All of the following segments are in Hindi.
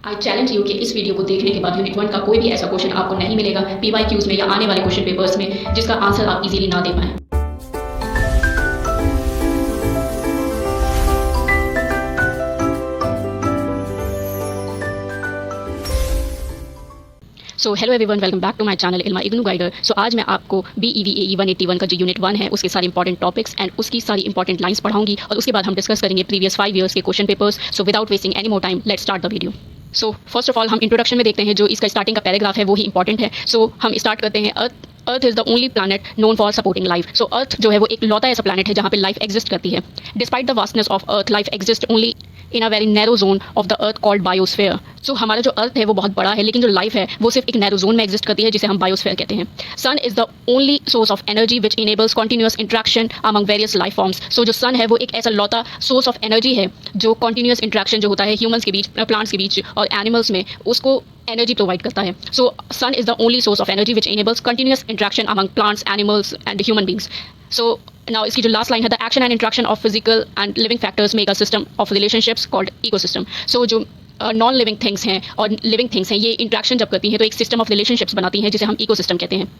आई चैलेंज यू कि इस वीडियो को देखने के बाद यूनिट 1 का कोई भी ऐसा क्वेश्चन आपको नहीं मिलेगा पीवाईक्यूज में या आने वाले क्वेश्चन पेपर्स में जिसका आंसर आप इजीली ना दे पाएं। So hello everyone, welcome back to my channel Ilma IGNOU guider. So आज मैं आपको BEVAE 181 का जो यूनिट 1 है उसके सारे इंपॉर्टेंट टॉपिक्स एंड उसकी सारी इंपॉर्टेंट लाइंस पढ़ाऊंगी और उसके बाद हम डिस्कस करेंगे प्रीवियस 5 ईयर्स के question papers. So without wasting any more time, let's start the video. So first of all हम इंट्रोडक्शन में देखते हैं, जो इसका स्टार्टिंग का पैराग्राफ है वो ही इंपॉर्टेंट है। सो हम स्टार्ट करते हैं। Earth is the only planet known for supporting life. So earth जो है वो एक लौता ऐसा प्लानट है जहाँ पे लाइफ एग्जिस्ट करती है। Despite the vastness of earth, life exist only in a very narrow zone of the earth called biosphere. So हमारा जो अर्थ है वो बहुत बड़ा है, लेकिन जो लाइफ है वो सिर्फ एक नैरो जोन में एग्जिस्ट करती है जिसे हम बायोस्फीयर कहते हैं। Sun is the only source of energy which enables continuous interaction among various life forms. So जो सन है वो एक ऐसा लौता सोर्स ऑफ एनर्जी है जो कॉन्टिन्यूस इंट्रैक्शन जो होता है ह्यूमंस के बीच, प्लांट्स के बीच और एनिमल्स में, उसको एनर्जी प्रोवाइड करता है। So sun is the only source of energy which enables continuous interaction among plants, animals and human beings. So now इसकी जो लास्ट लाइन है, the action and interaction of physical and living factors make a system of relationships called ecosystem. So जो नॉन लिविंग थिंग्स हैं और लिविंग थिंग्स हैं, ये इंट्रैक्शन जब करती हैं तो एक सिस्टम ऑफ रिलेशनशिप्स बनाती हैं जिसे हम इकोसिस्टम कहते हैं।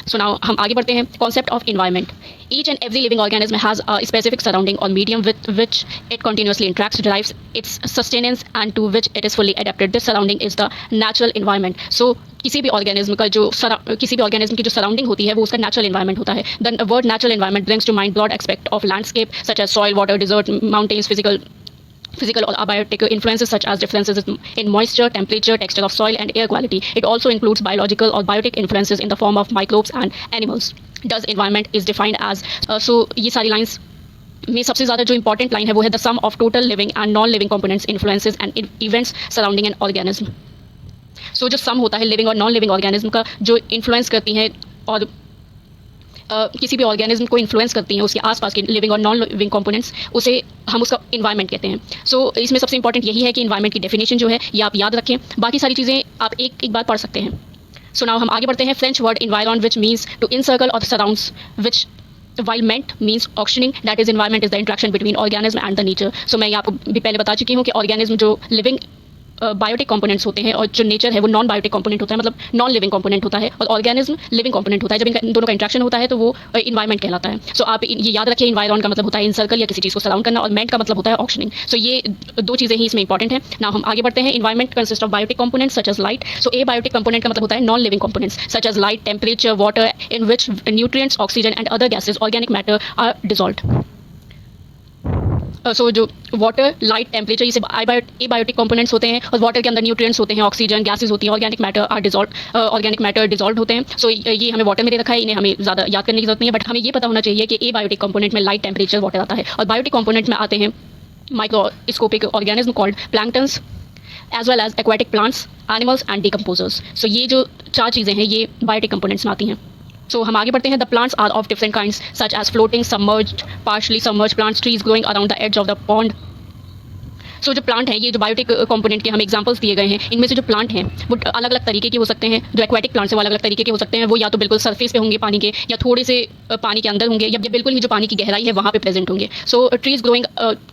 सो नाउ हम आगे बढ़ते हैं। Concept of environment. Each and every living organism has a specific surrounding or medium with which it continuously interacts, derives its sustenance and to which it is fully adapted. This surrounding is the natural environment. So किसी भी ऑर्गेनिज्म की जो सराउंडिंग होती है वो उसका नेचुरल इन्वायरमेंट होता है। The word natural environment brings to mind broad aspect of landscape such as soil, water, desert, mountains, physical or abiotic influences such as differences in moisture, temperature, texture of soil and air quality. It also includes biological or biotic influences in the form of microbes and animals. Thus environment is defined as so ये सारी lines में सबसे ज़्यादा जो इंपॉर्टेंट लाइन है वो है the sum of total living and non living components, influences and events surrounding an organism. So जो सम होता है लिविंग और नॉन लिविंग ऑर्गेनिज्म का, जो इन्फ्लुएंस करती हैं और किसी भी ऑर्गेनिज्म को इन्फ्लुएंस करती हैं उसके आसपास के लिविंग और नॉन लिविंग कंपोनेंट्स, उसे हम उसका इन्वायरमेंट कहते हैं। सो इसमें सबसे इंपॉर्टेंट यही है कि इन्वायरमेंट की डेफिनेशन जो है ये आप याद रखें, बाकी सारी चीज़ें आप एक एक बार पढ़ सकते हैं। सो नाउ हम आगे बढ़ते हैं। French word environ which means to encircle or surrounds which while meant means auctioning, that is environment is the interaction between organism and the nature. So मैं ये आपको भी पहले बता चुकी हूँ कि ऑर्गेनिज्म जो लिविंग बायोटिक कंपोनेंट्स होते हैं और जो नेचर है वो नॉन बायोटिक कंपोनेंट होता है, मतलब नॉन लिविंग कंपोनेंट होता है, और ऑर्गेनिज्म लिविंग कंपोनेंट होता है। जब इन दोनों का इंट्रैक्शन होता है तो वो इन्वायरमेंट कहलाता है। सो आप ये याद रखिए, इन्वायरन का मतलब होता है इनसर्कल या किसी चीज़ को सराउंड करना, और मेंट का मतलब होता है ऑक्शनिंग। सो ये दो चीज़ें ही इसमें इंपॉर्टेंट है ना। हम आगे बढ़ते हैं। Environment consist of biotic components such as light. So abiotic component का मतलब होता है non living components such as light, temperature, water in which nutrients, oxygen and other gases, organic matter are dissolved. So जो वाटर, लाइट, टेम्परेचर, ये ए बायोटिक कंपोनेंट्स होते हैं, और वाटर के अंदर न्यूट्रिएंट्स होते हैं, ऑक्सीजन, गैसेज होती हैं, ऑर्गेनिक मैटर डिसॉल्व होते हैं। सो ये हमें वाटर में दे रखा है, इन्हें हमें ज़्यादा याद करने की जरूरत नहीं है, बट हमें ये पता होना चाहिए कि ए बायोटिक कंपोनेंट में लाइट, टेम्परेचर, वाटर आता है, और बायोटिक कंपोनेंट में आते हैं microscopic organism called planktons as well as aquatic plants, animals and decomposers. So ये जो चार चीज़ें हैं ये बायोटिक कंपोनेंट्स में आती हैं। सो हम आगे बढ़ते हैं। The plants are of different kinds such as floating, submerged, partially submerged plants, trees growing around the edge of the pond. So जो प्लांट हैं, ये जो बायोटिक कंपोनेंट के हमें एग्जांपल्स दिए गए हैं, इनमें से जो प्लांट हैं वो अलग अलग तरीके के हो सकते हैं। जो एक्वाटिक प्लांट्स हैं वो अलग अलग तरीके के हो सकते हैं। वो या तो बिल्कुल सरफेस पे होंगे पानी के, या थोड़े से पानी के अंदर होंगे, या बिल्कुल ही जो पानी की गहराई है वहाँ पे प्रेजेंट होंगे। सो ट्रीज ग्रोइंग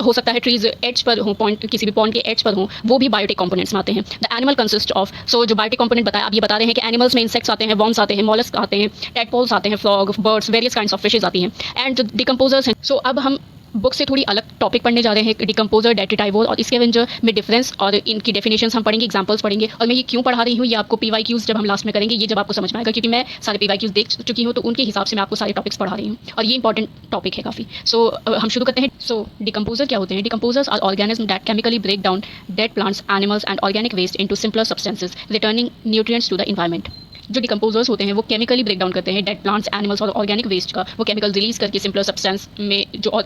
हो सकता है ट्रीज एड्ज पर हों, पॉइंट किसी भी पॉइंट के एड्ज पर हों, वो भी बायोटिक कंपोनेंट्स में आते हैं। द एनिमल कंसिस्ट ऑफ, सो जो बायोटिक कंपोनेंट बताया, आप ये बता रहे हैं कि एनिमल्स में इंसेक्ट्स आते हैं, वॉर्म्स आते हैं, मॉलस्क आते हैं, टेडपोल्स आते हैं, frog, birds, various kinds of fishes आती हैं, एंड जो डिकम्पोजर्स हैं। सो अब हम बुक से थोड़ी अलग टॉपिक पढ़ने जा रहे हैं, डिकम्पोजर, डेट्रिटाइवोर और स्कैवेंजर में डिफरेंस और इनकी डेफिनेशंस हम पढ़ेंगे, एग्जांपल्स पढ़ेंगे। और मैं ये क्यों पढ़ा रही हूँ, ये आपको पीवाईक्यूज जब हम लास्ट में करेंगे, ये जब आपको समझ में आएगा, क्योंकि मैं सारे पीवाईक्यूज देख चुकी हूँ तो उनके हिसाब से मैं आपको सारे टॉपिक्स पढ़ा रही हूँ, और ये इंपॉर्टेंट टॉपिक है काफ़ी। सो हम शुरू करते हैं। सो डिकम्पोजर क्या होते हैं? Decomposers are organism that chemically break down dead plants, animals and organic waste into simpler substances, returning nutrients to the environment. जो डिकम्पोजर्स होते हैं वो केमिकली ब्रेक डाउन करते हैं डेड प्लांट्स, एनिमल्स और ऑर्गेनिक वेस्ट का, वो केमिकल रिलीज करके सिंपलर सब्सटेंस में जो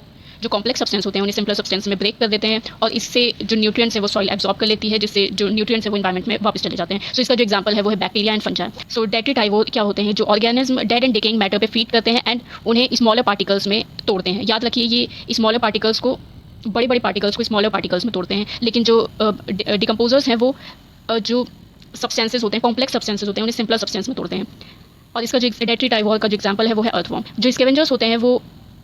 कॉम्प्लेक्स सब्सटेंस होते हैं उन्हें सिंपलर सब्सटेंस में ब्रेक कर देते हैं, और इससे जो न्यूट्रिएंट्स है वो सॉइल एब्जॉर्ब कर लेती है, जिससे जो न्यूट्रिएंट्स है वो इन्वायरमेंट में वापस चले जाते हैं। सो इसका जो एग्जांपल है वो है बैक्टीरिया एंड फंजाई। सो डेट्रिटाइवोर क्या होते हैं? जो organism dead and decaying matter पे फीड करते हैं एंड उन्हें स्मॉलर पार्टिकल्स में तोड़ते हैं। याद रखिए, ये स्मॉलर पार्टिकल्स को, बड़े बड़े पार्टिकल्स को स्मॉलर पार्टिकल्स में तोड़ते हैं, लेकिन जो डिकम्पोजर्स हैं वो जो सब्सटेंसेस होते हैं, कॉम्प्लेक्स सब्सटेंसेस होते हैं, उन्हें सिंपलर सब्सटेंस में तोड़ते हैं। और इसका जो डेट्रिटाइवोर का जो एग्जांपल है वो है अर्थवॉर्म। जो स्कैवेंजर्स होते हैं वो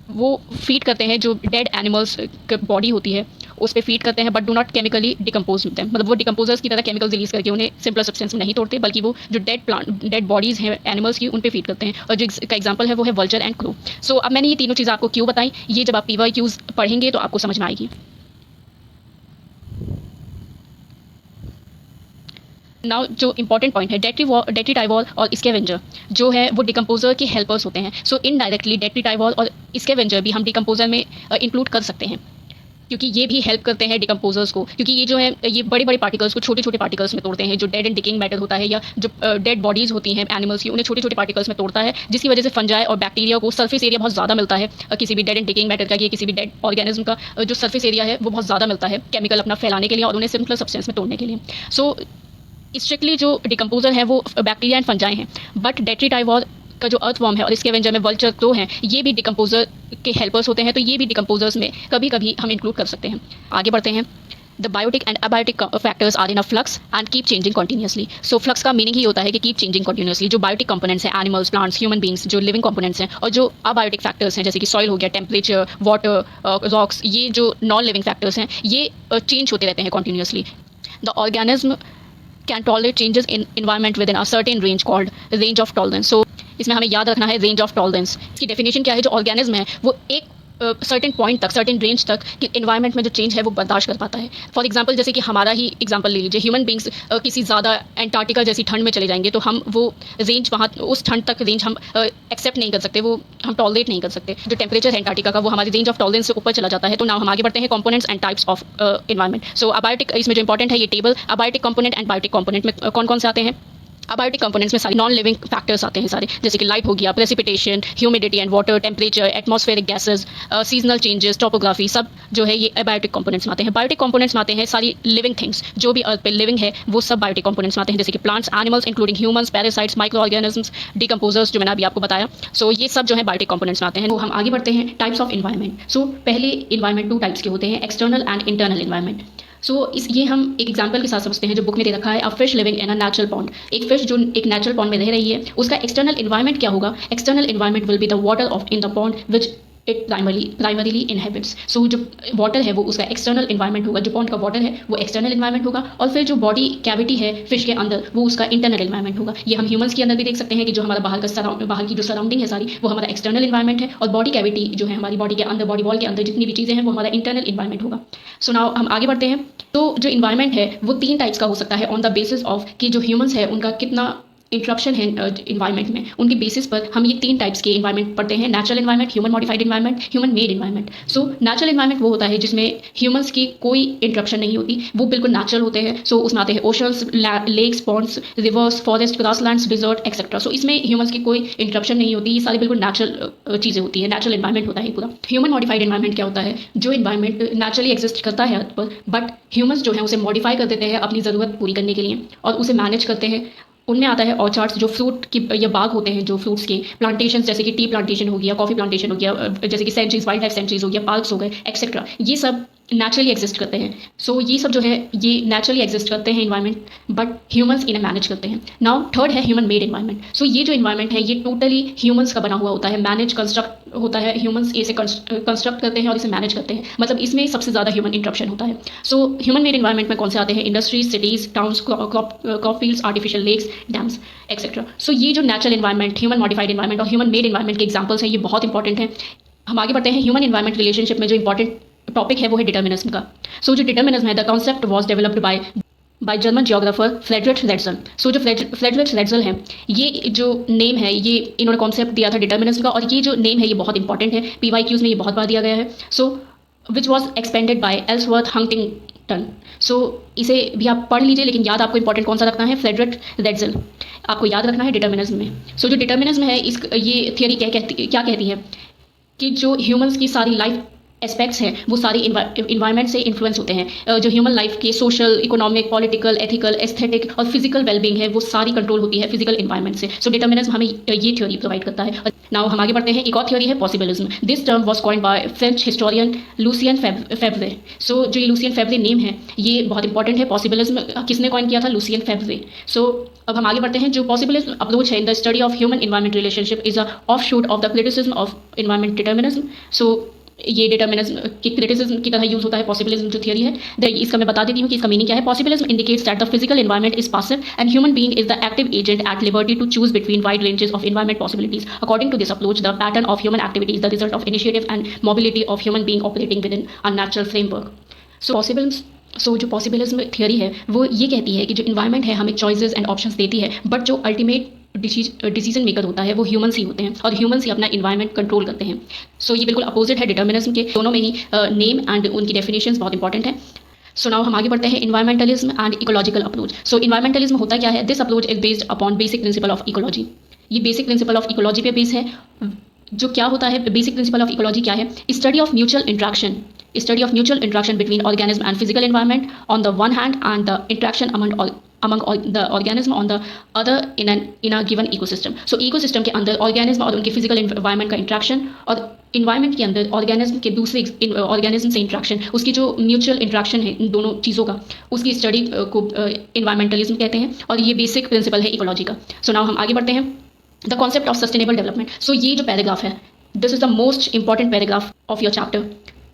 वो फीड करते हैं जो डेड एनिमल्स की बॉडी होती है उस पे फीड करते हैं, but do not chemically decompose them, मतलब वो डिकम्पोजर्स की तरह केमिकल रिलीज करके उन्हें सिंपलर सब्सटेंस में नहीं तोड़ते, बल्कि वो जो डेड बॉडीज़ हैं एनिमल्स की उन पे फीड करते हैं। और जो इसका एग्जांपल है वो है वल्चर एंड क्रू। सो अब मैंने ये तीनों चीज़ें आपको क्यों बताई, ये जब आप PYQs पढ़ेंगे तो आपको समझ में आएगी। नाउ जो इंपॉर्टेंट पॉइंट है, डेट्रीटाइवॉल और स्कैवेंजर जो है वो डिकम्पोजर के हेल्पर्स होते हैं। सो इनडायरेक्टली डेट्रीटाइवॉल और स्कैवेंजर भी हम डिकम्पोजर में इंक्लूड कर सकते हैं, क्योंकि ये भी हेल्प करते हैं डिकम्पोजर्स को, क्योंकि ये जो है ये बड़े बड़े पार्टिकल्स को छोटे छोटे पार्टिकल्स में तोड़ते हैं। जो डेड एंड डिकिंग मैटर होता है या जो डेड बॉडीज़ होती हैं एनिमल्स की, उन्हें छोटे छोटे पार्टिकल्स में तोड़ता है, जिसकी वजह से फंजाई और बैक्टीरिया को सरफेस एरिया बहुत ज़्यादा मिलता है। किसी भी डेड एंड डिकिंग मैटर का या किसी भी डेड ऑर्गेनिज्म का जो सरफेस एरिया है वो बहुत ज़्यादा मिलता है केमिकल अपना फैलाने के लिए और उन्हें सिंपलर सब्सटेंस में तोड़ने के लिए। सो स्ट्रिक्टली जो डिकम्पोजर है वो बैक्टीरिया एंड फंजाई हैं, बट डेट्रीटाइवॉल का जो अर्थवॉर्म है और स्कैवेंजर में वल्चर तो हैं, ये भी डिकम्पोजर के हेल्पर्स होते हैं, तो ये भी डिकम्पोजर्स में कभी कभी हम इंक्लूड कर सकते हैं। आगे बढ़ते हैं। The biotic and abiotic factors are in a flux and keep changing continuously. So flux का मीनिंग ही होता है कि कीप चेंजिंग कंटिन्यूसली। जो बायोटिक कंपोनेंट्स हैं, एनिमल्स, प्लांट्स, ह्यूमन बींग्स, जो लिविंग कंपोनेंट्स हैं, और जो अबायोटिक फैक्टर्स हैं जैसे कि सॉइल हो गया, टेम्परेचर, वाटर, रॉक्स, ये जो नॉन लिविंग फैक्टर्स हैं ये चेंज होते रहते हैं continuously. The organism can tolerate changes in environment within a certain range called range of tolerance. So इसमें हमें याद रखना है रेंज ऑफ टॉलरेंस। इसकी डेफिनेशन क्या है, जो ऑर्गेनिज्म है वो एक सर्टेन पॉइंट तक, सर्टेन रेंज तक कि इन्वायरमेंट में जो चेंज है वो बर्दाश्त कर पाता है। फॉर एग्जांपल जैसे कि हमारा ही एग्जांपल ले लीजिए, ह्यूमन बींग्स किसी ज़्यादा एंटार्क्टिका जैसी ठंड में चले जाएंगे तो हम वो रेंज वहाँ उस ठंड तक रेंज हम एक्सेप्ट नहीं कर सकते, वो हम टॉलरेट नहीं कर सकते। जो टेम्परेचर है एंटार्क्टिका का वो हमारी रेंज ऑफ टॉलरेंस से ऊपर चला जाता है। तो नाउ हम आगे बढ़ते हैं components and types of environment. So abiotic, इसमें जो इंपॉर्टेंट है ये table, abiotic component and biotic component में कौन कौन से आते हैं। अबायोटिक कंपोनेंट्स में सारे नॉन लिविंग फैक्टर्स आते हैं सारे, जैसे कि लाइट हो गया, precipitation, humidity and water, temperature, atmospheric gases, seasonal changes, topography, सब जो है ये अबायोटिक कंपोनेंट्स में आते हैं। बायोटिक कंपोनेंट्स में आते हैं सारी लिविंग थिंग्स, जो भी अर्थ पे लिविंग है वो सब बायोटिक कंपोनेंट्स में आते हैं, जैसे कि plants, animals including humans, parasites, micro organisms, decomposers जो मैंने अभी आपको बताया। सो ये सब जो है बायोटिक कंपोनेंट्स में आते हैं। तो हम आगे बढ़ते हैं टाइप्स ऑफ इन्वायरमेंट। सो पहले इन्वायरमेंट 2 टाइप्स के होते हैं, एक्सटर्नल एंड इंटरनल इन्वायरमेंट। सो ये हम एक एग्जाम्पल के साथ समझते हैं जो बुक में दे रखा है, a fish living in a natural pond. एक फिश जो एक नेचुरल पॉन्ड में रह रही है उसका एक्सटर्नल इन्वायरमेंट क्या होगा। External environment will be the water of in the pond which it primarily inhabits. So जो वाटर है वो उसका एक्सटर्नल इन्वायरमेंट होगा, जो पॉन्ड का वाटर है वो एक्सटर्नल इन्वायरमेंट होगा, और फिर जो बॉडी कैविटी है फिश के अंदर वो उसका इंटरनल इन्वायरमेंट होगा। ये हम ह्यूमंस के अंदर भी देख सकते हैं कि जो हमारा बाहर की जो सराउंडिंग है सारी वो हमारा एक्सटर्नल इन्वायरमेंट है, और बॉडी कैविटी जो है हमारी बॉडी के अंदर, बॉडी वॉल के अंदर जितनी भी चीज़ें हैं वो हमारा इंटरनल इन्वायरमेंट होगा। सो नाउ हम आगे बढ़ते हैं। तो जो इन्वायरमेंट है वो 3 टाइप्स का हो सकता है ऑन द बेसिस ऑफ कि जो ह्यूमंस है उनका कितना इंटरप्शन है इन्वायरमेंट में, उनके बेसिस पर हम ये 3 टाइप्स के इन्वायरमेंट पढ़ते हैं, natural environment, human modified environment, human made environment. So natural environment वो होता है जिसमें ह्यूमंस की कोई इंटरप्शन नहीं होती, वो बिल्कुल नेचुरल होते हैं। सो उसमें आते हैं oceans, lakes, ponds, rivers, forest, grasslands, desert etcetera. So इसमें ह्यूमंस की कोई इंटरप्शन नहीं होती, ये सारी बिल्कुल नेचुरल चीज़ें होती है, नेचुरल इन्वायरमेंट होता है पूरा। ह्यूमन मॉडिफाइड इन्वायरमेंट क्या होता है, जो इन्वायरमेंट नेचुरली एग्जिस्ट करता है अर्थ पर, बट ह्यूमंस जो है उसे मॉडिफाई कर देते हैं अपनी ज़रूरत पूरी करने के लिए और उसे मैनेज करते हैं। उनमें आता है ऑर्चार्ड्स, जो फ्रूट की या बाग होते हैं, जो फ्रूट्स के प्लांटेशन, जैसे कि टी प्लांटेशन हो गया, कॉफी प्लांटेशन हो गया, जैसे कि सेंचुरीज, वाइल्ड लाइफ सेंचुरीज हो गया, पार्क्स हो गए एक्सेट्रा, ये सब नेचुरली एग्जिस्ट करते हैं। सो ये सब जो है ये नेचुरली एग्जिस्ट करते हैं इन्वायरमेंट, बट ह्यूमंस इन्हें मैनेज करते हैं। नाउ थर्ड है ह्यूमन मेड इन्वायरमेंट। सो ये जो इन्वायरमेंट है ये टोटली ह्यूमंस का बना हुआ होता है, मैनेज कंस्ट्रक्ट होता है, ह्यूमंस इसे कंस्ट्रक्ट करते हैं और इसे मैनेज करते हैं, मतलब इसमें सबसे ज़्यादा ह्यूमन इंटरप्शन होता है। सो ह्यूमन मेड इन्वायरमेंट में कौन से आते हैं, industries, cities, towns, crop fields, artificial lakes, dams etcetera. So ये जो natural environment, human modified environment और ह्यूमन मेड इन्वायरमेंट के एग्जाम्पल्स हैं, ये बहुत इंपॉर्टेंट हैं। हम आगे बढ़ते हैं। ह्यूमन इन्वायरमेंट रिलेशनशिप में जो इंपॉर्टेंट टॉपिक है वो है डिटर्मिनिज्म का। सो जो डिटर्मिनिज्म है, the concept was developed by German geographer Friedrich Ratzel. So जो फ्रेडरिक रेटजल है, ये जो नेम है ये इन्होंने कॉन्सेप्ट दिया था डिटर्मिनिज्म का, और ये जो नेम है ये बहुत इंपॉर्टेंट है, PYQs में ये बहुत बार दिया गया है। So which was expanded by Ellsworth Huntington. So इसे भी आप पढ़ लीजिए, लेकिन याद आपको इंपॉर्टेंट कौन सा रखना है, फ्रेडरिक रेटजल आपको याद रखना है डिटर्मिनिज्म में। सो जो डिटर्मिनिज्म है, ये थियोरी क्या कहती है कि जो ह्यूमंस की सारी लाइफ एस्पेक्ट्स हैं वो सारे इन्वायरमेंट से इन्फ्लुएंस होते हैं। जो ह्यूमन लाइफ के social, economic, political, ethical, aesthetic और फिजिकल वेलबींग है वो सारी कंट्रोल होती है फिजिकल इन्वायरमेंट से। सो डिटर्मिनिज्म हमें ये थ्योरी प्रोवाइड करता है। नाउ हम आगे बढ़ते हैं। एक और थ्योरी है possibilism. This term was coined by French historian Lucien Febvre. So जो ये लूसियन फेब्रे नेम है ये बहुत इंपॉर्टेंट है। पॉसिबिलिज्म किसने कॉइन किया था? Lucien Febvre. सो अब हम आगे बढ़ते हैं। जो पॉसिबिलिज्म अप्रोच है in the study of human environment relationship is a offshoot of the criticism of environment determinism. So ये डिटर्मिनिज्म की क्रिटिसिज्म की तरह यूज होता है पॉसिबिलिज्म जो थियरी है। इसका मैं बता देती हूँ कि इसका मीनिंग क्या है। Possibilism indicates that the physical environment is passive and human being is the active agent at liberty to choose between wide ranges of environment possibilities. According to this approach the pattern of human activity is the result of initiative and mobility of human being operating within a natural framework. So जो पॉसिबिलिज्म थियरी है वो ये कहती है कि जो इन्वायरमेंट है हमें चॉइसेस एंड ऑप्शंस देती है, बट जो अल्टीमेट डिसीजन मेकर होता है वो ह्यूमन्स ही होते हैं और ह्यूमन्स ही अपना इन्वायरमेंट कंट्रोल करते हैं। सो ये बिल्कुल अपोजिट है डिटर्मिनिज्म के। दोनों में ही नेम एंड उनकी डेफिनेशंस बहुत इंपॉर्टेंट है। सो नाउ हम आगे बढ़ते हैं इन्वायरमेंटलिज्म एंड इकोलॉजिकल अप्रोच। सो इन्वायरमेंटलिज्म होता क्या है? This approach is based upon basic principle of ecology. ये बेसिक प्रिंसिपल ऑफ इकोलॉजी पे बेस है। जो क्या होता है बेसिक प्रिंसिपल ऑफ इकोलॉजी क्या है? Study of mutual interaction between organism and physical environment on the one hand and the interaction among the organism on the other in a given ecosystem. So ecosystem के अंदर organism और उनके physical environment का interaction और environment के अंदर organism के दूसरे organism से interaction, उसकी जो mutual interaction है इन दोनों चीज़ों का, उसकी study को environmentalism कहते हैं और ये basic principle है ecology का। So now हम आगे बढ़ते हैं। The concept of sustainable development. So ये जो paragraph है, this is the most important paragraph of your chapter.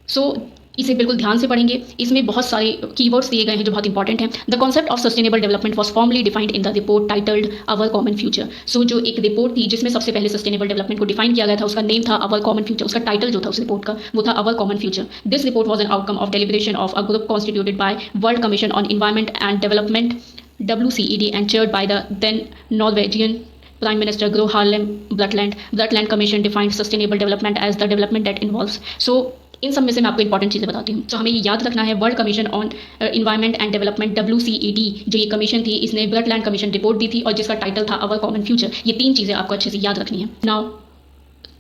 So इसे बिल्कुल ध्यान से पढ़ेंगे। इसमें बहुत सारे कीवर्ड्स दिए गए हैं जो बहुत इंपॉर्टेंट हैं। The concept of sustainable development was formally defined in the report titled our common future. So जो एक रिपोर्ट थी जिसमें सबसे पहले सस्टेनेबल डेवलपमेंट को डिफाइन किया गया था, उसका नेम था अवर कॉमन फ्यूचर। उसका टाइटल जो था उस रिपोर्ट का वो था our common future. This report was an outcome of deliberation of a group constituted by world commission on environment and development WCED and chaired by the then Norwegian Prime Minister Gro Harlem Brundtland. Brundtland Commission defined sustainable development as the development that involves. So इन सब में से मैं आपको इंपॉर्टेंट चीज़ें बताती हूँ। तो हमें ये याद रखना है world commission on environment and development WCED जो ये कमीशन थी, इसने ब्रंटलैंड कमीशन रिपोर्ट दी थी और जिसका टाइटल था अवर कॉमन फ्यूचर। ये तीन चीज़ें आपको अच्छे से याद रखनी है। नाउ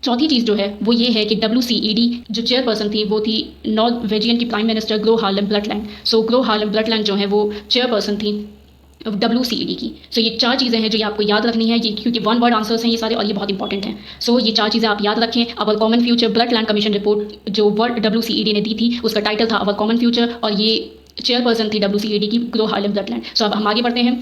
चौथी चीज़ जो है वो ये है कि WCED जो चेयरपर्सन थी वो थी नॉर्वेजियन की prime minister Gro Harlem Brundtland. So Gro Harlem Brundtland जो है वो चेयरपर्सन थी WCED की। सो ये चार चीज़ें हैं जो ये आपको याद रखनी है, ये क्योंकि वन वर्ड आंसर्स हैं ये सारे और ये बहुत इंपॉर्टेंट हैं। सो ये चार चीज़ें आप याद रखें। अवर common future, Brundtland commission report जो वर्ल्ड WCED ने दी थी उसका टाइटल था अवर कॉमन फ्यूचर और ये चेयरपर्सन थी WCED की ग्रो हार्लेम ब्रंटलैंड। सो अब हम आगे बढ़ते हैं।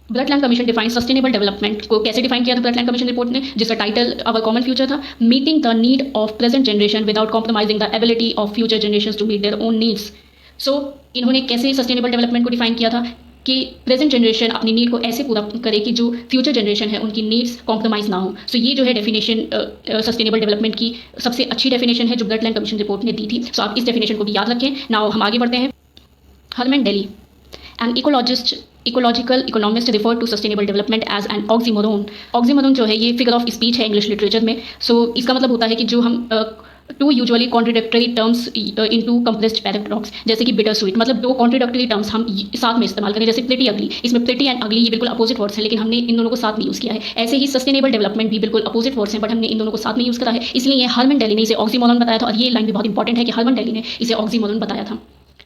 Brundtland commission define sustainable development को कैसे डिफाइन किया था ब्रंटलैंड कमीशन रिपोर्ट ने, जिसका टाइटल अवर कॉमन फ्यूचर था। Meeting the need of present generation without compromising the ability of future generation to meet their own needs. So इन्होंने कैसे सस्टेनेबल डेवलपमेंट को डिफाइन किया था कि प्रेजेंट जनरेशन अपनी नीड को ऐसे पूरा करे कि जो फ्यूचर जनरेशन है उनकी नीड्स कॉम्प्रोमाइज़ ना हो। सो ये जो है डेफिनेशन सस्टेनेबल डेवलपमेंट की सबसे अच्छी डेफिनेशन है जो ब्रंटलैंड कमीशन रिपोर्ट ने दी थी। सो आप इस डेफिनेशन को भी याद रखें। नाउ हम आगे बढ़ते हैं। Herman Daly an ecological economist refer to sustainable development as an oxymoron. Oxymoron जो है ये फिगर ऑफ स्पीच है इंग्लिश लिटरेचर में। सो इसका मतलब होता है कि जो हम two usually contradictory terms into compressed paradox, जैसे कि बिटर स्वीट, मतलब दो कॉन्ट्रोडिक्टरी टर्म्स हम साथ में इस्तेमाल करें, जैसे प्रिटी अगली। इसमें प्रिटी एंड अगली ये बिल्कुल अपोजिट वर्ड्स हैं लेकिन हमने इन दोनों को साथ में यूज़ किया है। ऐसे ही सस्टेनेबल डेवलपमेंट भी बिल्कुल अपोजिट वर्ड्स हैं बट हमने इन दोनों को साथ में यूज़ करा है, इसलिए ये हरमन डेली ने इसे ऑक्सीमोरोन बताया था। और ये लाइन भी बहुत इंपॉर्टेंट है कि हरमन डेली ने इसे ऑक्सीमोरोन बताया था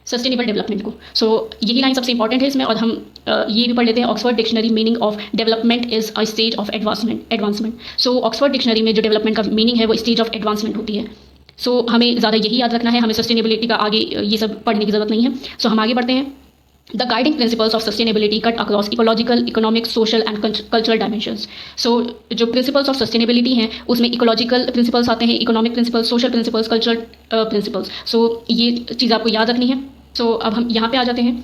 सस्टेनेबल डेवलपमेंट को। सो यही लाइन सबसे इंपॉर्टेंट है इसमें। और हम ये भी पढ़ लेते हैं Oxford dictionary meaning of development is a stage of advancement. So Oxford dictionary में जो डेवलपमेंट का मीनिंग है वो स्टेज ऑफ एडवांसमेंट होती है। सो हमें ज़्यादा यही याद रखना है, हमें सस्टेनेबिलिटी का आगे ये सब पढ़ने की ज़रूरत नहीं है। सो हम आगे बढ़ते हैं। The guiding principles of sustainability cut across ecological, economic, social and cultural dimensions. So जो प्रिंसिपल्स ऑफ सस्टेनेबिलिटी हैं उसमें इकोलॉजिकल प्रिंसिपल्स आते हैं, economic principles, social principles, cultural principles. So ये चीज़ आपको याद रखनी है। सो अब हम यहाँ पे आ जाते हैं।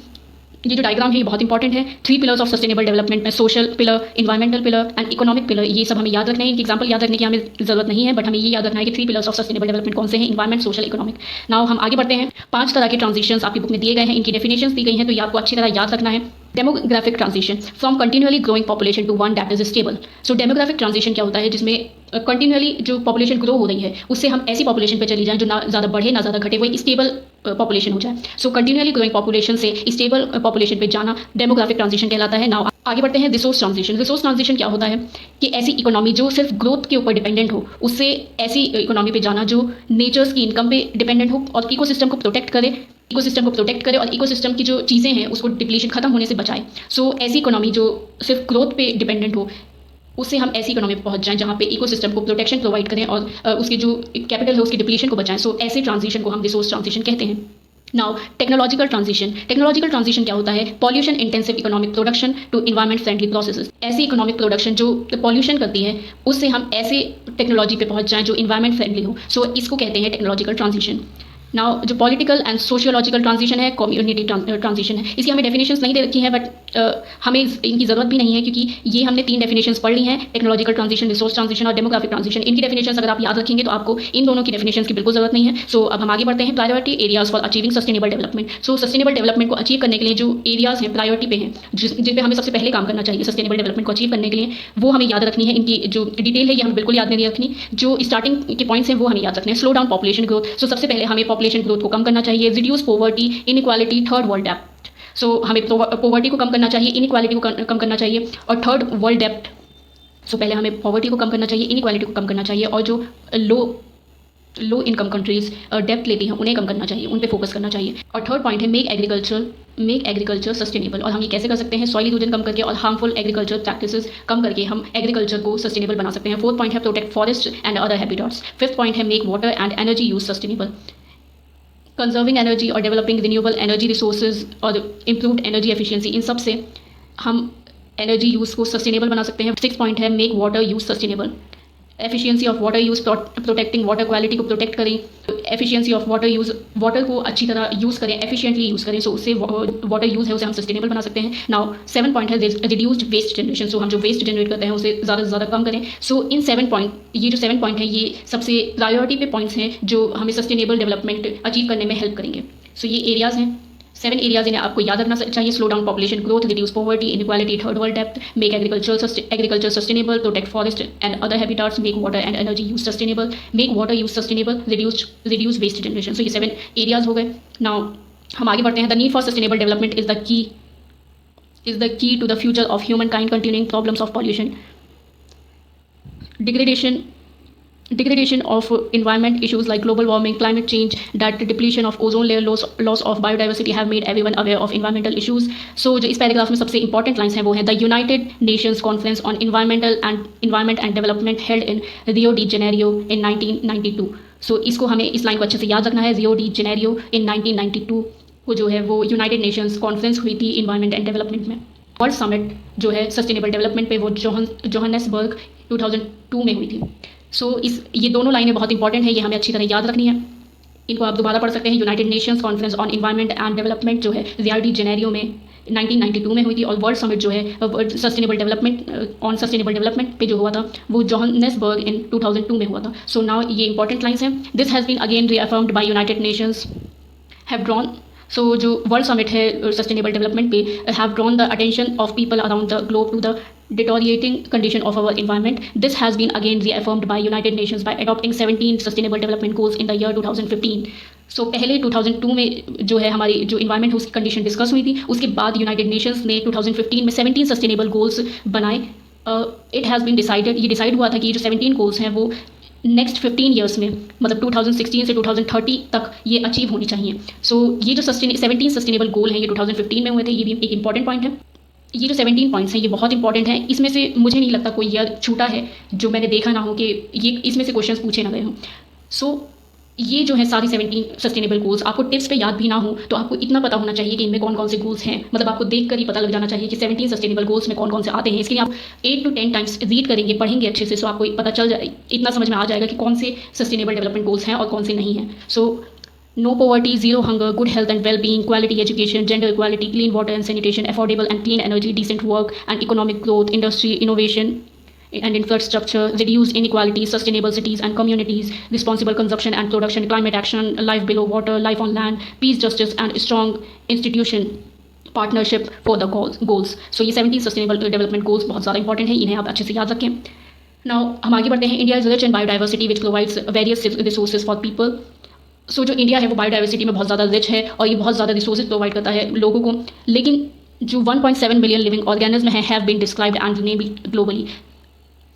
ये जो डायग्राम है ये बहुत इंपॉर्टेंट है। 3 पिलर्स ऑफ सस्टेनेबल डेवलपमेंट में social pillar, environmental pillar and economic pillar, ये सब हमें याद रखना है। इनके एग्जांपल याद रखने की हमें जरूरत नहीं है बट हमें ये याद रखना है कि 3 पिलर्स ऑफ सस्टेनेबल डेवलपमेंट कौन से हैं, इन्वायरमेंट, सोशल, इकोनॉमिक। नाउ हम आगे बढ़ते हैं। 5 तरह के ट्रांजिशंस आपकी बुक में दिए गए हैं, इनकी डेफिनेशंस दी गई हैं तो ये आपको अच्छी तरह याद रखना है। Demographic transition from continually growing population to one that is stable. So demographic transition क्या होता है, जिसमें कंटिन्यूअली जो पॉपुलेशन ग्रो हो रही है उससे हम ऐसी पॉपुलेशन पे चली जाएं जो ना ज़्यादा बढ़े ना ज़्यादा घटे, वो एक स्टेबल पॉपुलेशन हो जाए। सो कंटिन्यूअली ग्रोइंग पॉपुलेशन से स्टेबल पॉपुलेशन पे जाना डेमोग्राफिक ट्रांजिशन कहलाता है। नाउ आगे बढ़ते हैं रिसोर्स ट्रांजिशन। रिसोर्स ट्रांजिशन क्या होता है कि ऐसी इकोनॉमी जो सिर्फ ग्रोथ के ऊपर डिपेंडेंट हो, उससे ऐसी इकोनॉमी पे जाना जो नेचर्स की इनकम पे डिपेंडेंट हो और इकोसिस्टम को प्रोटेक्ट करे, और इकोसिस्टम की जो चीज़ें हैं उसको डिप्लीशन खत्म होने से बचाए। सो ऐसी इकोनॉमी जो सिर्फ ग्रोथ पे डिपेंडेंट हो, उससे हम ऐसी इकोनॉमी पे पहुंच जाएं जहाँ पे इकोसिस्टम को प्रोटेक्शन प्रोवाइड करें और उसके जो कैपिटल है उसकी डिप्लीशन को बचाएं। सो ऐसे ट्रांजिशन को हम रिसोर्स ट्रांजिशन कहते हैं। नाउ टेक्नोलॉजिकल ट्रांजिशन क्या होता है? Pollution intensive economic production to environment friendly processes. ऐसी इकोनॉमिक प्रोडक्शन जो पॉल्यूशन करती है, उससे हम ऐसे टेक्नोलॉजी पे पहुंच जाएं जो इन्वायरमेंट फ्रेंडली हो। सो इसको कहते हैं टेक्नोलॉजिकल ट्रांजिशन। नाउ जो पॉलिटिकल एंड सोशियोलॉजिकल ट्रांजिशन है, कम्युनिटी ट्रांजिशन है। इसकी हमें डेफिनेशंस नहीं दे रखी है, बट हमें इनकी ज़रूरत भी नहीं है क्योंकि ये हमने 3 डेफिनेशंस पढ़ ली हैं, टेक्नोलॉजिकल ट्रांजिशन, रिसोर्स ट्रांजिशन और डेमोग्राफिक ट्रांजिशन। इनकी डेफिनेशंस अगर आप याद रखेंगे तो आपको इन दोनों की डेफिनेशंस की बिल्कुल ज़रूरत नहीं है। सो अब हम आगे बढ़ते हैं। Priority areas for achieving sustainable development. So sustainable development को अचीव करने के लिए जो एरियाज हैं प्रायोरिटी पे हैं, जिन पे हमें सबसे पहले काम करना चाहिए सस्टेनेबल डेवलपमेंट को अचीव करने के लिए, वो हमें याद रखनी है। इनकी जो डिटेल है ये हमें बिल्कुल याद नहीं रखनी, जो स्टार्टिंग के पॉइंट्स हैं वो हमें याद रखने हैं। Slow down population growth. So सबसे पहले हमें पॉपुलेशन ग्रोथ को कम करना चाहिए। Reduce poverty, inequality, third world depth. So हमें पॉवर्टी को कम करना चाहिए, इनइक्वालिटी को कम करना चाहिए और थर्ड वर्ल्ड डेप्थ। सो पहले हमें पॉवर्टी को कम करना चाहिए, इनइक्वालिटी को कम करना चाहिए और जो लो इनकम कंट्रीज डेप्थ लेती हैं उन्हें कम करना चाहिए, उन पे फोकस करना चाहिए। और थर्ड पॉइंट है मेक एग्रीकल्चर सस्टेनेबल। और हम ये कैसे कर सकते हैं? सॉइल इरोजन कम करके और हार्मफुल एग्रीकल्चर प्रैक्टिसेस कम करके हम एग्रीकल्चर को सस्टेनेबल बना सकते हैं। फोर्थ पॉइंट है protect forest and other habitats. Fifth point है make water and energy use sustainable. Conserving energy और डेवलपिंग रिन्यूएबल एनर्जी रिसोर्सेज और इम्प्रूव्ड एनर्जी एफिशिएंसी, इन सब से हम एनर्जी यूज़ को सस्टेनेबल बना सकते हैं। सिक्स पॉइंट है make water use sustainable. Efficiency of water use, protecting water quality को प्रोटेक्ट करें। Efficiency of water use, water को अच्छी तरह यूज़ करें, एफिशिएंटली यूज़ करें। सो उससे वाटर यूज़ है उसे हम सस्टेनेबल बना सकते हैं। नाउ 7 पॉइंट है रिड्यूस्ड वेस्ट जनरेशन। सो हम जो वेस्ट जनरेट करते हैं उसे ज़्यादा से ज़्यादा कम करें। सो इन 7 पॉइंट, ये जो 7 पॉइंट है ये सबसे प्रायोरिटी पे पॉइंट्स हैं जो हमें सस्टेनेबल डेवलपमेंट अचीव करने में हेल्प करेंगे। सो ये एरियाज़ हैं, 7 एरियाज इन्हें आपको याद रखना चाहिए। Slow down population growth, reduce poverty, inequality, third world depth, make agriculture sustainable, protect forest and other habitats, make water and energy use sustainable, make water use sustainable, reduce waste generation. So ये 7 एरियाज हो गए। नाउ हम आगे बढ़ते हैं। The need for sustainable development is the key to the future of humankind continuing problems of pollution, degradation of environment issues like global warming, climate change, that depletion of ozone layer, loss of biodiversity have made everyone aware of environmental issues. So जो इस पैराग्राफ में सबसे इंपॉर्टेंट लाइन्स हैं वो है the United Nations conference on environment and development held in Rio de Janeiro in 1992. सो इसको हमें इस लाइन को अच्छे से याद रखना है। रियो डी जेनेरियो इन 1992 को जो है वो यूनाइटेड नेशंस कॉन्फ्रेंस हुई थी इन्वायरमेंट एंड डेवलपमेंट में। वर्ल्ड समिट जो है सस्टेनेबल डेवलपमेंट पे वो जोहान्सबर्ग 2002 में हुई थी। सो ये दोनों लाइनें बहुत इंपॉर्टेंट है, ये हमें अच्छी तरह याद रखनी है। इनको आप दोबारा पढ़ सकते हैं। United Nations conference on environment and development जो है रियो डी जेनेरियो में 1992 में हुई थी और वर्ल्ड समिट जो है सस्टेनेबल डेवलपमेंट पे जो हुआ था वो जोहान्सबर्ग इन 2002 में हुआ था। सो नाउ ये इंपॉर्टेंट लाइन्स हैं। This has been again reaffirmed by United Nations have drawn. So जो वर्ल्ड समिट है सस्टेनेबल डेवलपमेंट पे have drawn the attention of people around the globe to the deteriorating condition of our environment. This has been again reaffirmed by United Nations by adopting 17 sustainable development goals in the year 2015. सो पहले 2002 में जो है हमारी जो इन्वायरमेंट है उसकी कंडीशन डिस्कस हुई थी, उसके बाद यूनाइटेड नेशंस ने 2015 में 17 सस्टेनेबल गोल्स बनाए। इट हैज़ बीन डिसाइडेड, ये डिसाइड हुआ था कि जो 17 गोल्स हैं वो नेक्स्ट 15 ईयर्स में, मतलब 2016 से 2030 तक ये अचीव होनी चाहिए। सो ये जो 17 सस्टेनेबल गोल हैं ये 2015 में हुए थे, ये भी एक इंपॉर्टेंट पॉइंट है। ये जो 17 पॉइंट्स हैं ये बहुत इंपॉर्टेंट हैं। इसमें से मुझे नहीं लगता कोई ईयर छूटा है जो मैंने देखा ना हो कि ये इसमें से क्वेश्चंस पूछे ना गए हों। सो ये जो है सारी 17 सस्टेनेबल गोल्स आपको टिप्स पे याद भी ना हो तो आपको इतना पता होना चाहिए कि इनमें कौन कौन से गोल्स हैं, मतलब आपको देख कर ही पता लग जाना चाहिए कि 17 सस्टेनेबल गोल्स में कौन कौन से आते हैं। इसके लिए आप 8 to 10 टाइम्स रीड करेंगे, पढ़ेंगे अच्छे से, सो आपको पता चल जाए, इतना समझ में आ जाएगा कि कौन से सस्टेनेबल डेवलपमेंट गोल्स हैं और कौन से नहीं हैं। सो no poverty, zero hunger, good health and well-being, quality education, gender equality, clean water and sanitation, affordable and clean energy, decent work and economic growth, industry, innovation and infrastructure, reduced inequality, sustainable cities and communities, responsible consumption and production, climate action, life below water, life on land, peace, justice and strong institution partnership for the goals. So ये 17 sustainable development goals बहुत ज़्यादा इंपॉर्टेंट है, इन्हें आप अच्छे से याद रखें। Now हम आगे बढ़ते हैं। India is rich in biodiversity which provides various resources for people. So जो इंडिया है वो बायोडाइवर्सिटी में बहुत ज़्यादा रिच है और ये बहुत ज़्यादा रिसोर्सेज प्रोवाइड करता है लोगों को, लेकिन जो 1.7 बिलियन लिविंग ऑर्गेनिज्म हैं have been described and named globally.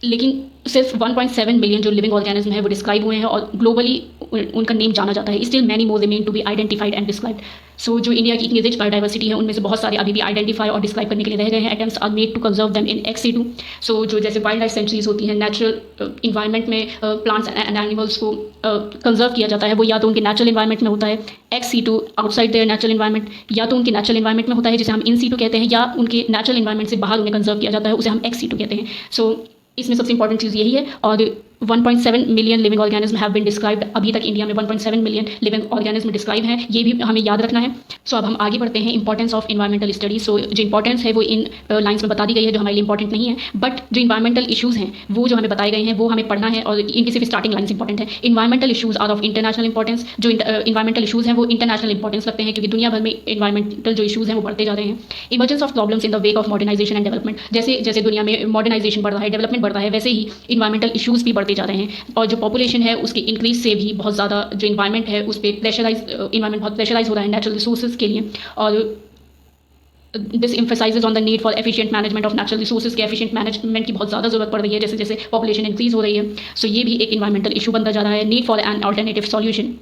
लेकिन सिर्फ 1.7 बिलियन जो लिविंग ऑर्गेनिज्म है वो डिस्क्राइब हुए हैं और ग्लोबली उनका नेम जाना जाता है। Still many more remain to be identified and described. So जो इंडिया की इतनी रिच बायोडाइवर्सिटी है उनमें से बहुत सारे अभी भी आइडेंटिफाई और डिस्क्राइब करने के लिए रह गए हैं। Attempts are made to conserve them in XC2। So जो जैसे वाइल्ड लाइफ सेंचुरीज होती हैं, नेचुरल इन्वायरमेंट में प्लांट्स एंड एनिमल्स को कंजर्व किया जाता है, वो या तो उनके नेचुरल इन्वायरमेंट में होता है XC2 outside there natural environment, या तो उनके नेचुरल इन्वायरमेंट में होता है जिसे हम IN-situ कहते हैं, या उनके नेचुरल इन्वायरमेंट से बाहर उन्हें कंजर्व किया जाता है, उसे हम XC2 कहते हैं। सो इसमें सबसे इंपॉर्टेंट चीज़ यही है। और 1.7 million living organism have been described. अभी तक इंडिया में 1.7 मिलियन लिविंग ऑर्गेनिज्म डिस्क्राइब हैं, ये भी हमें याद रखना है। सो अब हम आगे बढ़ते हैं इंपॉर्टेंस ऑफ इन्वायरमेंटल स्टडीज। सो जो इंपॉर्टेंस है वो इन लाइन्स में बता दी गई है जो हमारे लिए इंपॉर्टेंट नहीं है, बट जो इन्वायरमेंटल इशूज़ हैं वो जो हमें बताए गए हैं वो हमें पढ़ना है और इनकी सिर्फ स्टार्टिंग लाइन्स इंपॉर्टेंट है। Environmental issues are of international importance. जो इन्वायरमेंटल इशूज़ हैं वो इंटरनेशनल इंपॉर्टेंस रखते हैं क्योंकि दुनिया भर में इन्वायरमेंटल जो इशूज़ हैं वो बढ़ते जा रहे हैं। Emergence of problems in the wake of modernisation and development. जैसे जैसे दुनिया में मॉडर्नाइजेशन बढ़ रहा है, डेवलपमेंट बढ़ रहा है, वैसे ही इन्वायरमेंटल इशूज़ भी बढ़ते जा रहे हैं। और जो पॉपुलेशन है उसके इंक्रीज से भी बहुत ज़्यादा जो इन्वायरमेंट है उस पर इन्वायरमेंट बहुत प्रेशराइज हो रहा है नेचुरल रिसोर्सेज के लिए। और this emphasizes on the need for efficient management of natural resources के एफिशिएंट मैनेजमेंट की बहुत ज़्यादा जरूरत पड़ रही है जैसे जैसे पॉपुलेशन इंक्रीज हो रही है। सो ये भी एक इन्वायरमेंटल इशू बनता जा रहा है। Need for an alternative solution.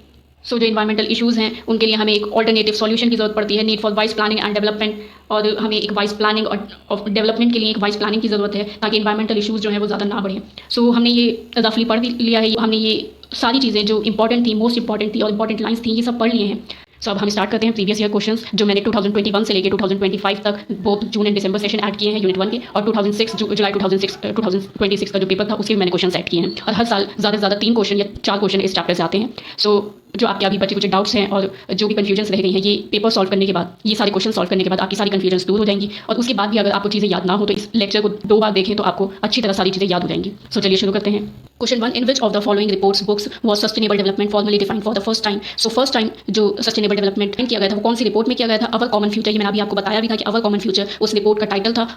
So जो इन्वायरमेंटल इशूज़ हैं उनके लिए हमें एक ऑल्टरनेटिव सॉल्यूशन की जरूरत पड़ती है। Need for wise planning and development. और हमें एक वाइज प्लानिंग और डेवलपमेंट के लिए एक वाइज प्लानिंग की ज़रूरत है ताकि इन्वायरमेंटल इशूज़ जो है वो ज़्यादा ना बढ़ें। सो हमने ये रफली पढ़ लिया है, हमने ये सारी चीज़ें जो इंपॉर्टेंट थी, मोस्ट इंपॉर्टेंट थी और इंपॉर्टेंट लाइन्स थी, ये सब पढ़ लिए हैं। सो अब हम स्टार्ट करते हैं प्रीवियस ईयर क्वेश्चंस जो मैंने 2021 से लेकर 2025 तक both June and December session add किए हैं यूनिट 1 के, और 2006 जुलाई 2026 का जो पेपर था उसके भी मैंने क्वेश्चन ऐड किए हैं। और हर साल ज़्यादा से ज़्यादा 3 क्वेश्चन या 4 क्वेश्चन इस चैप्टर से आते हैं। सो जो आपके अभी बचे कुछ डाउट्स हैं और जो भी कन्फ्यूजन्स रह गई हैं, ये पेपर सॉल्व करने के बाद, ये सारे क्वेश्चन सॉल्व करने के बाद आपकी सारी कन्फ्यूजन्स दूर हो जाएंगी। और उसके बाद भी अगर आपको चीज़ें याद ना हो तो इस लेक्चर को 2 बार देखें तो आपको अच्छी तरह सारी चीज़ें याद हो जाएंगी। सो चलिए शुरू करते हैं। Question 1, in which of the following reports books was sustainable development formally defined for the first time. So first time जो सस्टेनेबल डेवलपमेंट किया गया था वो कौन सी रिपोर्ट में किया गया था? Our common future. ये मैंने अभी आपको बताया भी था कि अवर कॉमन फ्यूचर उस रिपोर्ट का टाइटल था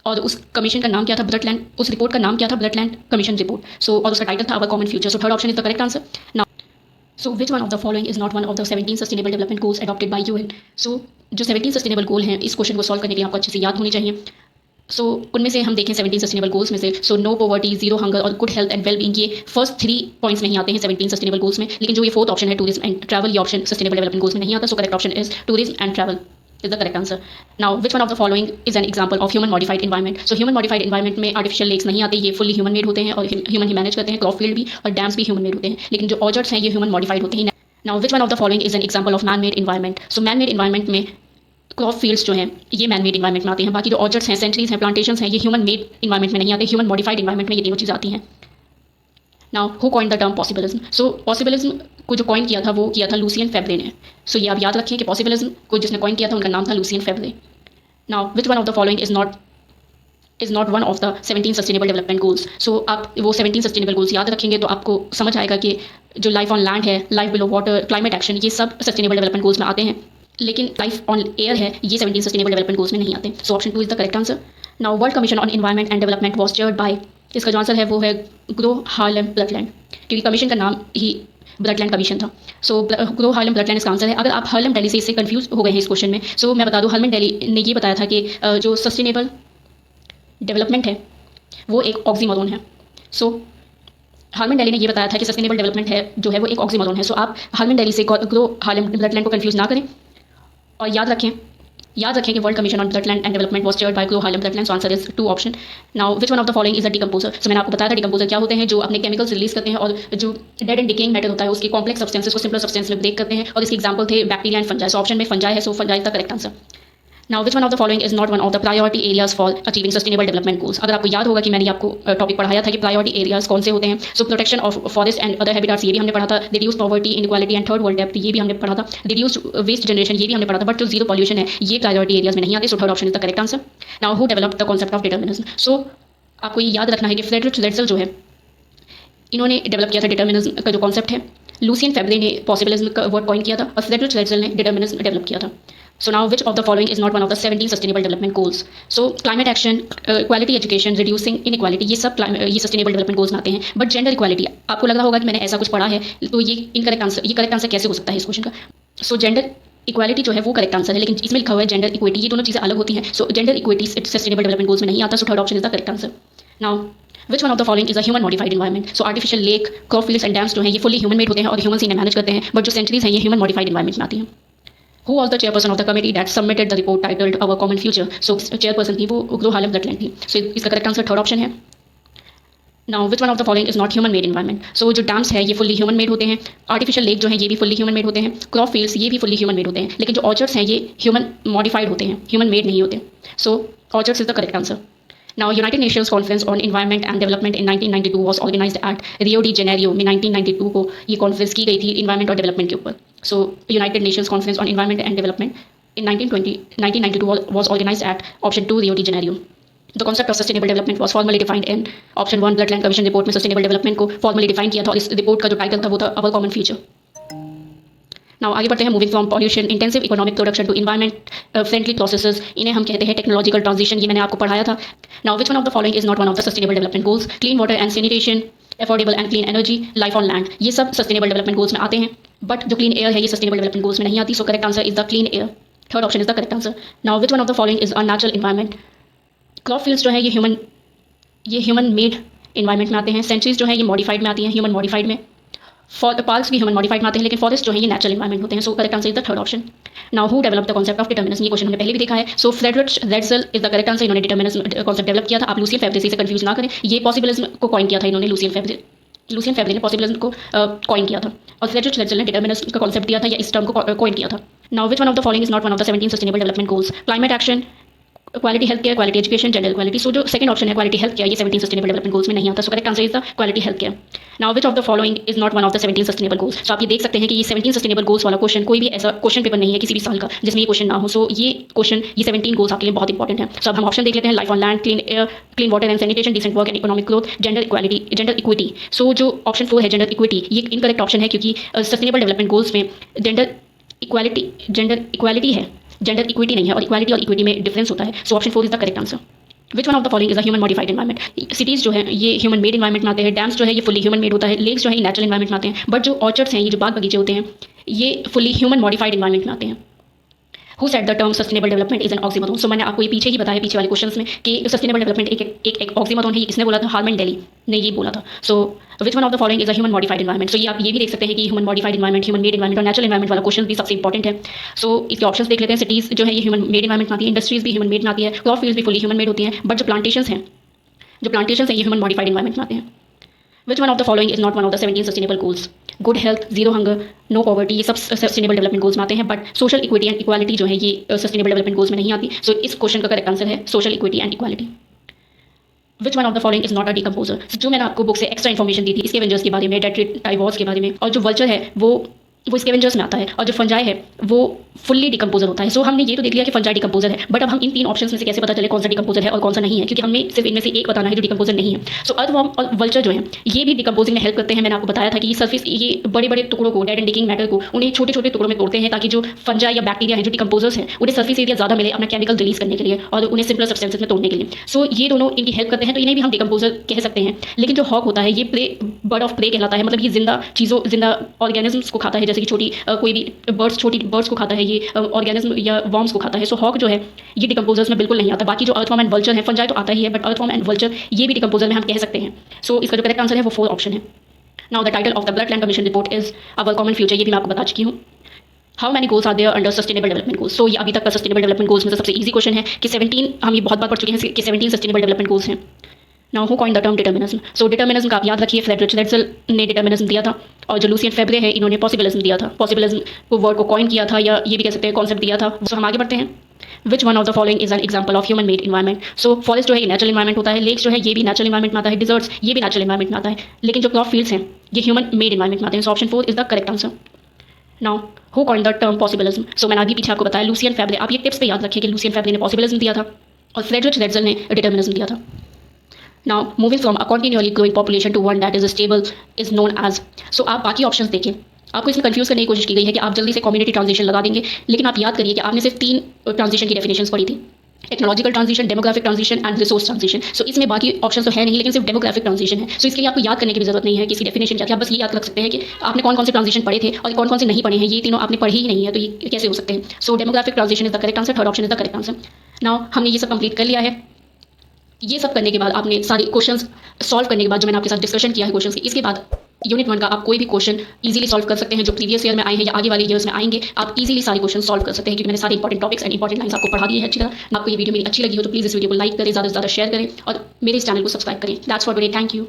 और उस कमीशन का नाम क्या था? ब्रटलैंड। उस रिपोर्ट का नाम क्या था? ब्रटलैंड कमीशन रिपोर्ट। सो और उसका टाइटल था our common future. So third option is the correct answer. Now so which one of the following is not one of the 17 sustainable development goals adopted by UN. So जो 17 सस्टेनेबल गोल हैं इस क्वेश्चन को सॉल्व करने के लिए आपको अच्छे से याद होनी चाहिए। सो उनमें से हम देखें 17 सस्टेनेबल गोल्स में से, so no poverty, zero hunger और good health and well being, ये फर्स्ट 3 पॉइंट्स नहीं आते हैं 17 सस्टेनेबल गोल्स में। लेकिन जो ये फोर्थ ऑप्शन है टूरिज्म एंड ट्रैवल, ये ऑप्शन सस्टेनेबल डेवलपमेंट गोल्स में नहीं आता। So correct option is tourism and travel is the correct answer. Now which one of the following is an example of human modified environment? So human modified environment में artificial lakes नहीं आते, ये fully human made होते हैं और human ही manage करते हैं। क्रॉप फील्ड भी और डैम्स भी human made होते हैं, लेकिन जो ऑर्चर्ड्स हैं ये human modified होते हैं। Now which one of the following is an example of man made environment? So man made environment में क्रॉप फील्ड्स जो हैं ये मैन मेड इन्वायरमेंट में आते हैं। बाकी जो ऑर्चर्ड्स हैं, सेंचुरीज हैं, प्लांटेशंस हैं, ये ह्यूमन मेड इन्वायरमेंट में नहीं आते, ह्यूमन मॉडिफाइड इन्वायरमेंट में ये तीनों चीज़ आती हैं। Now who coined the term possibilism? So possibilism को जो कॉइन किया था वो किया था लूसियन फेब्रे ने। सो ये आप याद रखें कि पॉसिबिलिज्म को जिसने कॉइन किया था उनका नाम था Lucien Febvre. Now which one of the following is not one of the 17 sustainable development goals. So आप वो 17 सस्टेनेबल गोल्स याद रखेंगे तो आपको समझ आएगा कि जो लाइफ ऑन लैंड है, life below water, climate action, ये सब सस्टेनेबल डेवलपमेंट गोल्स में आते हैं, लेकिन लाइफ ऑन एयर है ये 17 सस्टेनेबल डेवलपमेंट गोल्स में नहीं आते। So option 2 is the correct answer. Now world commission on environment and development was chaired bye, इसका जो आंसर है वो है ग्रो हार्लेम ब्रटलैंड, क्योंकि कमीशन का नाम ही ब्रटलैंड कमीशन था। सो ग्रो हार्लेम ब्रटलैंड इसका आंसर है। अगर आप हार्लेम डेली से इससे कंफ्यूज हो गए हैं इस क्वेश्चन में, सो मैं बता दूं हार्लेम डेली ने ये बताया था कि जो सस्टेनेबल डेवलपमेंट है वो एक ऑक्सीमोरोन है। सो हार्लेम डेली ने ये बताया था कि सस्टेनेबल डेवलपमेंट है जो है वो एक ऑक्सीमोरोन है। सो आप हार्लेम डेली से ग्रो हार्लेम ब्रटलैंड को कंफ्यूज ना करें और याद रखें कि world commission on Brundtland and development was chaired by Gro Harlem Brundtland. So answer is 2 option. Now which one of the following is a decomposer? So मैंने आपको बताया था डिकम्पोजर क्या होते हैं, जो अपने केमिकल्स रिलीज करते हैं और जो डेड एंड डिकेइंग मैटर होता है उसके कॉम्प्लेक्स सब्सटेंसेस को सिंपल सब्सटेंस में ब्रेक करते हैं, और इसके एग्जांपल थे bacteria and fungi. So option में फंजाई है, so fungi is the correct answer. Now which one of the following is not one of the priority areas for achieving sustainable development goals? अगर आपको याद होगा कि मैंने आपको टॉपिक पढ़ाया था कि प्रायोरिटी एरियाज कौन से होते हैं। So protection of forest and other habitats, ये भी हमने पढ़ा था। Reduce poverty, inequality and third world depth, ये भी हमने पढ़ा था। रिड्यूस वेस्ट जनरेशन, ये भी हमने पढ़ा था। बट जो जीरो पॉल्यूशन है ये प्रायोरिटी एरियाज में नहीं आते। So third option is the correct answer. Now who developed the concept of determinism? So आपको ये याद रखना है कि फ्रेडरिक रेटzel जो है इन्होंने डेवलप किया था डिटर्मिनिज्म का जो कॉन्सेप्ट है। लूसियन फेब्रे ने पॉसिबिलिज्म का वर्ड कॉइन किया था और फ्रेडरिक रेटzel ने डिटर्मिनिज्म डेवलप किया था। So now which of the following is not one of the 17 sustainable development goals? So climate action, quality education, reducing inequality, ये सब ये sustainable development goals में आते हैं। बट जेंडर इक्वालिटी, आपको लग रहा होगा कि मैंने ऐसा कुछ पढ़ा है तो ये करेक्ट आंसर कैसे हो सकता है इस क्वेश्चन का? सो जेंडर इक्वालिटी जो है वो करेक्ट आंसर है, लेकिन इसमें लिखा हुआ है जेंडर इक्विटी, ये दोनों चीज़ें अलग होती हैं। सो gender equity sustainable development goals में नहीं आता, सो third option is the correct answer. Now which one of the following is a human modified environment. So artificial lake, crop fields and dams जो हैं ये फुली ह्यूमन मेड होते हैं और ह्यूमन इन्हें मैनेज करते हैं, बट जो सेंचुरीज हैं ये ह्यूमन मॉडिफाइड एनवायरमेंट में आती हैं। Who was the chairperson of the committee that submitted the report titled Our Common Future? So chairperson थी वो ग्रो हार्लेम ब्रटलैंड थी। So इसका करेक्ट आंसर थर्ड ऑप्शन है। Now which one of the following is not human made environment? So जो डैम्स है ये फुल्ली ह्यूमन मेड होते हैं, आर्टिफिशियल लेक जो है ये भी फुल्ली ह्यूमन मेड होते हैं, क्रॉप फील्ड्स ये भी फुल्ली ह्यूमन मेड होते हैं, लेकिन जो ऑर्चर्ड्स हैं ये ह्यूमन मॉडिफाइड होते हैं, ह्यूमन मेड नहीं होते। So orchards is the correct answer. Now, United Nations Conference on Environment and Development in 1992 was organized at Rio de Janeiro में 1992 को ये कॉन्फ्रेंस की गई थी इन्वायरमेंट और डेवलपमेंट के ऊपर। So United Nations conference on environment and development in 1992 was organized at option 2 Rio de Janeiro. The concept of sustainable development was formally defined in option 1 Bloodland Commission report में sustainable development को formally define किया था और इस रिपोर्ट का जो टाइटल था वो था Our Common Future. Now आगे बढ़ते हैं, moving from pollution intensive economic production to environment friendly processes, इन्हें हम कहते हैं टेक्नोलॉजिकल ट्रांजिशन, ये मैंने आपको पढ़ाया था। Now which one of the following is not one of the sustainable development goals. Clean water and sanitation, affordable and clean energy, life on land, ये सब सस्टेनेबल डेवलपमेंट गोल्स में आते हैं, बट जो क्लीन एयर है ये सस्टेनेबल डेवलपमेंट गोल्स में नहीं आती। सो correct answer is the clean air, third option is the correct answer. Now which one of the following is a natural environment. Crop fields जो है ये ह्यूमन मेड इन्वायरमेंट में आते हैं, सेंचुरीज जो है ये मॉडिफाइड में आती हैं, ह्यूमन मॉडिफाइड में, पार्क्स भी ह्यूमन मॉडिफाइड में आते हैं, लेकिन फॉरेस्ट जो है ये नेचुरल इन्वायरमेंट होते हैं। So correct answer is the third option. Now who develop the concept of determinism, ये क्वेश्चन हमने पहले भी देखा है। So Friedrich Ratzel is the correct answer, इन्होंने डिटर्मिनिज्म कॉन्सेप्ट डेवलप किया था। आप लूसियन फेब्रे से कंफ्यूज ना करें, ये पॉसिबिलिज्म को कॉइन किया था इन्होंने, लूसियन फेब्रे ने पॉसिबिलिज्म को कॉइन किया था और फ्रेडरिच रेटzel ने डिटर्मिनिज्म का कॉन्सेप्ट दिया था या इस टर्म को कॉइन किया था। Now which one of the following is not one of the 17 sustainable development goals. Climate action, quality health care, quality education, gender equality. So जो सेकंड ऑप्शन है क्वालिटी हेल्थ केयर ये 17 सस्टेनेबल डेवलपमेंट गोल्स में नहीं आता। So correct answer is the quality health care. Now which of the following is not one of the 17 sustainable goals. So आप ये देख सकते हैं कि ये 17 सस्टेनेबल गोल्स वाला क्वेश्चन कोई भी ऐसा क्वेश्चन पेपर नहीं है किसी भी साल का जिसमें ये क्वेश्चन ना हो। सो ये क्वेश्चन ये 17 गोल्स आपके लिए बहुत इंपॉर्टेंट है। सो अब हम ऑप्शन देख लेते हैं, life on land, clean air, clean water and sanitation, decent work and economic growth, gender equity. So जो ऑप्शन 4 है जेंडर इक्विटी ये इनकरेक्ट ऑप्शन है क्योंकि सस्टेनेबल डेवलपमेंट गोल्स में जेंडर इक्वालिटी है, जेंडर इक्विटी नहीं है, और इक्वालिटी और इक्विटी में डिफरेंस होता है। सो option 4 is the correct answer. Which one of the following is a human modified environment. Cities जो है ये ह्यूमन मेड एनवायरमेंट में आते हैं, डैम्स जो है ये फुली ह्यूमन मेड होता है, लेक्स जो है ये नेचुरल एनवायरमेंट में आते हैं, बट जो ऑर्चर्ड्स हैं ये जो बाग बगीचे होते हैं ये फुली ह्यूमन मॉडिफाइड एनवायरमेंट में आते हैं। Who said the term sustainable development is an oxymoron. So मैंने आपको ये पीछे ही बताया पिछले वाले क्वेश्चंस में कि सस्टेनेबल डेवलपमेंट एक ऑक्सीमोरोन है, ये किसने बोला था, हार्मन डेली ने ये बोला था। So which one of the following is a human modified environment. So ये आप ये भी देख सकते हैं कि human modified environment, human made environment और नेचुरल एनवायरमेंट वाला क्वेश्चन भी सबसे इंपॉर्टेंट है। सो इसके ऑप्शंस देख लेते हैं। सिटीज़ जो है ये ह्यूमन मेड एनवायरमेंट में आती है, इंडस्ट्रीज भी ह्यूमन मेड में आती है, क्रॉप फील्ड्स भी फुली ह्यूमन मेड होती हैं, बट जो प्लांटेशंस हैं ये ह्यूमन मॉडिफाइड एनवायरमेंट में आते हैं। Which one of the following is not one of the 17 sustainable goals. Good health, zero hunger, no poverty, ये सब सस्टेनेबल डेवलपमेंट गोल्स में आते हैं, but social equity and equality जो है ये सस्टेनेबल डेवलपमेंट गोल्स में नहीं आती। सो इस क्वेश्चन का करेक्ट आंसर है social equity and equality. Which one of the following is not a decomposer. जो मैंने आपको बुक से एक्स्ट्रा इन्फॉर्मेशन दी थी स्कैवेंजर्स के बारे में, डाइवॉर्स के बारे में, और जो वल्चर है वो स्कैवेंजर्स में आता है, और जो फंजाई है वो फुल्ली डिकम्पोजर होता है। सो हमने ये तो देख लिया कि फंजाई डिकम्पोजर है, बट अब हम इन तीन ऑप्शंस में से कैसे पता चले कौन सा डिकम्पोजर है और कौन सा नहीं है, क्योंकि हमें सिर्फ इनमें से एक बताना है जो डिकम्पोजर नहीं है। सो अर्थवॉर्म और वल्चर जो है ये भी डिकम्पोजिंग में हेल्प करते हैं। मैंने आपको बताया था कि सरफेस ये बड़े बड़े टुकड़ों को, डेड एंड डिकिंग मैटर को, उन्हें छोटे छोटे टुकड़ों में तोड़ते हैं ताकि जो फंजाई या बैक्टीरिया है, जो डिकम्पोजर्स हैं, उन्हें सरफेस एरिया ज़्यादा मिले अपना केमिकल रिलीज करने के लिए और उन्हें सिंपलर सब्सटेंसेस में तोड़ने के लिए। सो ये दोनों इनकी हेल्प करते हैं, तो इन्हें भी हम डिकम्पोजर कह सकते हैं। लेकिन जो हॉक होता है ये बर्ड ऑफ प्रे कहलाता है, मतलब ये जिंदा ऑर्गेनिजम्स को खाता है, जैसे कि छोटी कोई भी छोटी बर्ड्स को खाता है, ये ऑर्गेनिज्म या वर्म्स को खाता है। सो हॉक जो है ये डिकम्पोजर्स में बिल्कुल नहीं आता। बाकी जो अर्थवॉर्म एंड वल्चर है, फंजाई तो आता ही है, बट अर्थवॉर्म एंड वल्चर ये भी डिकम्पोजर में हम कह सकते हैं। सो इसका जो करेक्ट आंसर है वो 4 ऑप्शन है। Now the title of the Brundtland commission report is our common future, ये भी मैं आपको बता चुकी हूँ। How many goals are there under sustainable development goals. So ये अभी तक का सस्टेनेबल डेवलपमेंट गोल्स में से सबसे ईजी क्वेश्चन है कि 17 हम ये बहुत बार पढ़ चुके हैं कि 17 सस्टेनेबल डेवलपमेंट गोल्स हैं। Now who coined the term determinism. So determinism का आप याद रखिए फ्रेडरिच रेटzel ने डिटर्मिनिज्म दिया था, और जो लूसियन फेब्रे है इन्होंने पॉसिबिलिज्म दिया था, पॉसिबिलिज्म को वर्ड को कॉइन किया था, या ये भी कह सकते हैं कॉन्सेप्ट दिया था। सो हम आगे बढ़ते हैं। Which one of the following is an example of human made environment. So forest जो है ये नेचुरल इन्वायरमेंट होता है, लेक्स जो है ये भी नेचुरल इन्वायरमेंट में आता है, डिजर्ट्स ये भी नेचुरल इन्वायरमेंट में आता है, लेकिन जो क्रॉप फील्ड्स हैं ये ह्यूमन मेड इन्वायरमेंट में आते हैं। So option 4 is the correct answer. Now who coined the term possibilism. So मैंने अभी पीछे आपको बताया लूसियन फेब्रे। आप ये टिप्स पे याद रखिए कि लूसियन फेब्रे ने पॉसिबिलिज्म दिया था और फ्रेडरिच रेटzel ने डिटर्मिनिज्म दिया था। Now moving from a continually growing population to one that is stable is known as। so आप बाकी ऑप्शंस देखिए, आपको इसमें कंफ्यूज करने की कोशिश की गई है कि आप जल्दी से कम्युनिटी ट्रांजिशन लगा देंगे, लेकिन आप याद करिए कि आपने सिर्फ 3 ट्रांजिशन की डेफिनेशंस पढ़ी थी। Technological transition, demographic transition and resource transition. So इसमें बाकी ऑप्शन तो है नहीं, लेकिन सिर्फ डेमोग्राफिक ट्रांजिशन है। सो इसके लिए आपको याद करने की भी जरूरत नहीं है कि इसकी डेफिनेशन क्या थी, आप बस ये याद रख सकते हैं कि आपने कौन कौन से ट्रांजिशन पढ़े थे और कौन कौन से नहीं पढ़े हैं। ये तीनों आपने पढ़े ही नहीं है, तो ये कैसे हो सकते हैं। So demographic transition is the correct answer, third option is the correct answer. Now हमने ये सब कंप्लीट कर लिया है। ये सब करने के बाद आपने सारे क्वेश्चंस सॉल्व करने के बाद जो मैंने आपके साथ डिस्कशन किया है क्वेश्चंस की, इसके बाद यूनिट 1 का आप कोई भी क्वेश्चन इजीली सॉल्व कर सकते हैं जो प्रीवियस ईयर में आए हैं या आगे वाले ईयर्स में आएंगे। आप इजीली सारे क्वेश्चन सॉल्व कर सकते हैं, क्योंकि मैंने सारे important topics and important lines आपको पढ़ा दिए हैं अच्छी तरह। आपको ये वीडियो मेरी अच्छी लगी हो तो प्लीज़ इस वीडियो को लाइक करें, ज़्यादा से ज़्यादा शेयर करें और मेरे इस चैनल को सब्सक्राइब करें। That's for today, thank you.